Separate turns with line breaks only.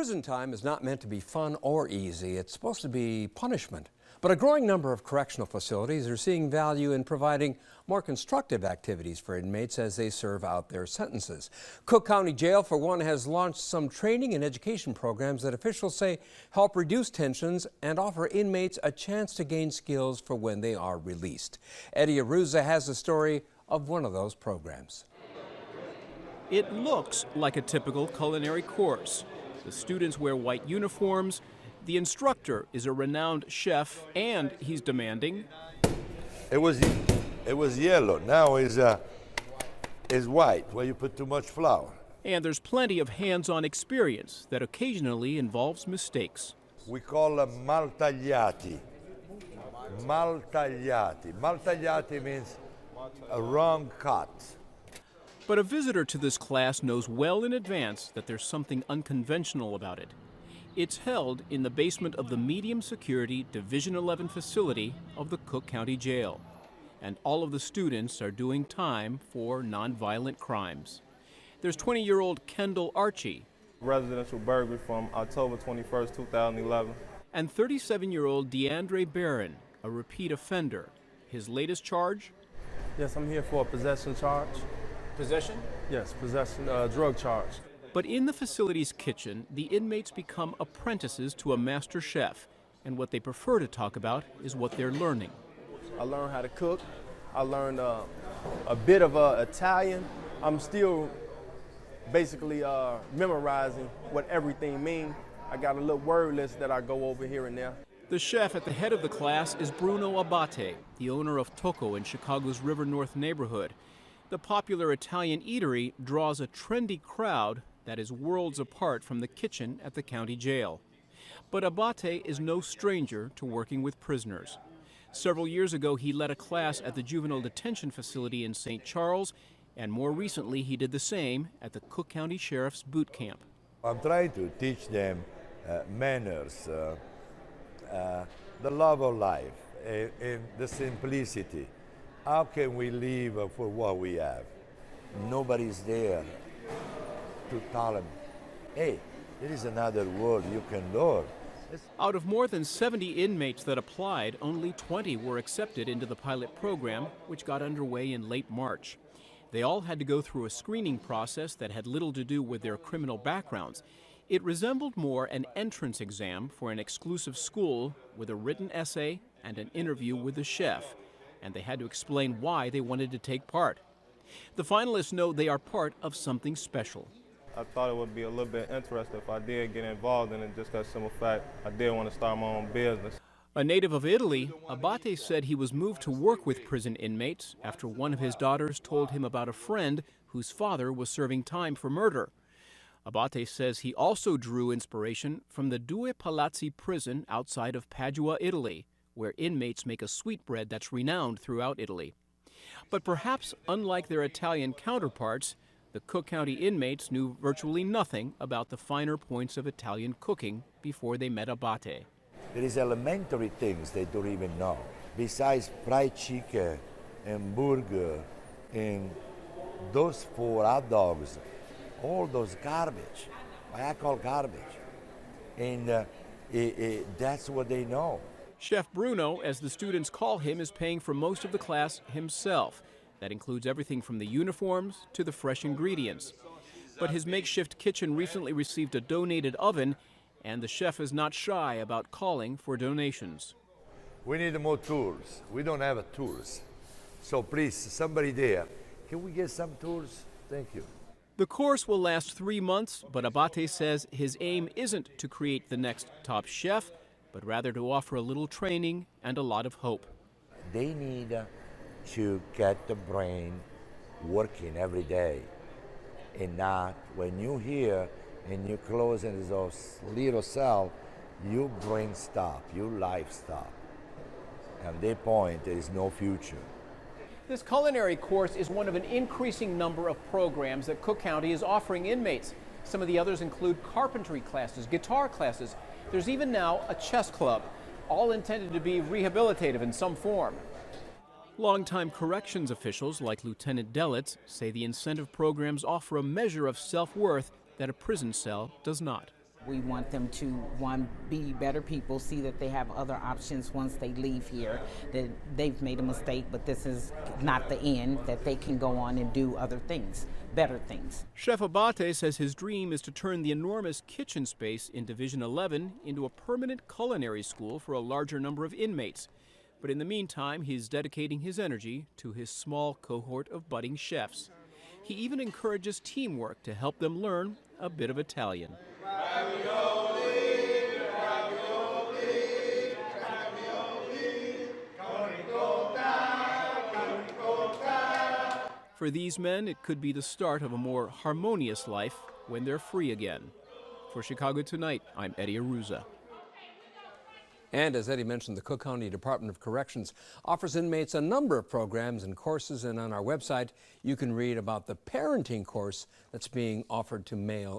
Prison time is not meant to be fun or easy. It's supposed to be punishment. But a growing number of correctional facilities are seeing value in providing more constructive activities for inmates as they serve out their sentences. Cook County Jail, for one, has launched some training and education programs that officials say help reduce tensions and offer inmates a chance to gain skills for when they are released. Eddie Aruza has the story of one of those programs.
It looks like a typical culinary course. The students wear white uniforms. The instructor is a renowned chef, and he's demanding.
It was yellow. Now is white, where you put too much flour.
And there's plenty of hands-on experience that occasionally involves mistakes.
We call them maltagliati. Maltagliati. Maltagliati means a wrong cut.
But a visitor to this class knows well in advance that there's something unconventional about it. It's held in the basement of the medium security Division 11 facility of the Cook County Jail. And all of the students are doing time for nonviolent crimes. There's 20-year-old Kendall Archie.
Residential burglary from October 21st, 2011.
And 37-year-old DeAndre Barron, a repeat offender. His latest charge?
Yes, I'm here for a possession charge.
Possession?
Yes, possession, drug charge.
But in the facility's kitchen, the inmates become apprentices to a master chef. And what they prefer to talk about is what they're learning.
I learned how to cook. I learned a bit of Italian. I'm still basically memorizing what everything means. I got a little word list that I go over here and there.
The chef at the head of the class is Bruno Abate, the owner of Tocco in Chicago's River North neighborhood. The popular Italian eatery draws a trendy crowd that is worlds apart from the kitchen at the county jail. But Abate is no stranger to working with prisoners. Several years ago, he led a class at the juvenile detention facility in St. Charles, and more recently, he did the same at the Cook County Sheriff's Boot Camp.
I'm trying to teach them manners, the love of life, and the simplicity. How can we live for what we have? Nobody's there to tell them, hey, there is another world you can learn.
Out of more than 70 inmates that applied, only 20 were accepted into the pilot program, which got underway in late March. They all had to go through a screening process that had little to do with their criminal backgrounds. It resembled more an entrance exam for an exclusive school with a written essay and an interview with the chef, and they had to explain why they wanted to take part. The finalists know they are part of something special.
I thought it would be a little bit interesting if I did get involved in it, just that simple fact I did want to start my own business.
A native of Italy, Abate said he was moved to work with prison inmates after one of his daughters told him about a friend whose father was serving time for murder. Abate says he also drew inspiration from the Due Palazzi prison outside of Padua, Italy, where inmates make a sweetbread that's renowned throughout Italy. But perhaps unlike their Italian counterparts, the Cook County inmates knew virtually nothing about the finer points of Italian cooking before they met Abate.
There is elementary things they don't even know. Besides fried chicken and burger and those 4 hot dogs, all those garbage, what I call garbage. And that's what they know.
Chef Bruno, as the students call him, is paying for most of the class himself. That includes everything from the uniforms to the fresh ingredients. But his makeshift kitchen recently received a donated oven, and the chef is not shy about calling for donations.
We need more tools. We don't have tools. So please, somebody there, can we get some tools? Thank you.
The course will last 3 months, but Abate says his aim isn't to create the next top chef, but rather to offer a little training and a lot of hope.
They need to get the brain working every day, and not when you hear and you close in those little cell, your brain stop, your life stop. At that point, there is no future.
This culinary course is one of an increasing number of programs that Cook County is offering inmates. Some of the others include carpentry classes, guitar classes. There's even now a chess club, all intended to be rehabilitative in some form. Longtime corrections officials like Lieutenant Delitz say the incentive programs offer a measure of self-worth that a prison cell does not.
We want them to, one, be better people, see that they have other options once they leave here, that they've made a mistake, but this is not the end, that they can go on and do other things, better things.
Chef Abate says his dream is to turn the enormous kitchen space in Division 11 into a permanent culinary school for a larger number of inmates. But in the meantime, he's dedicating his energy to his small cohort of budding chefs. He even encourages teamwork to help them learn a bit of Italian. For these men, it could be the start of a more harmonious life when they're free again. For Chicago Tonight, I'm Eddie Aruza.
And as Eddie mentioned, the Cook County Department of Corrections offers inmates a number of programs and courses, and on our website you can read about the parenting course that's being offered to male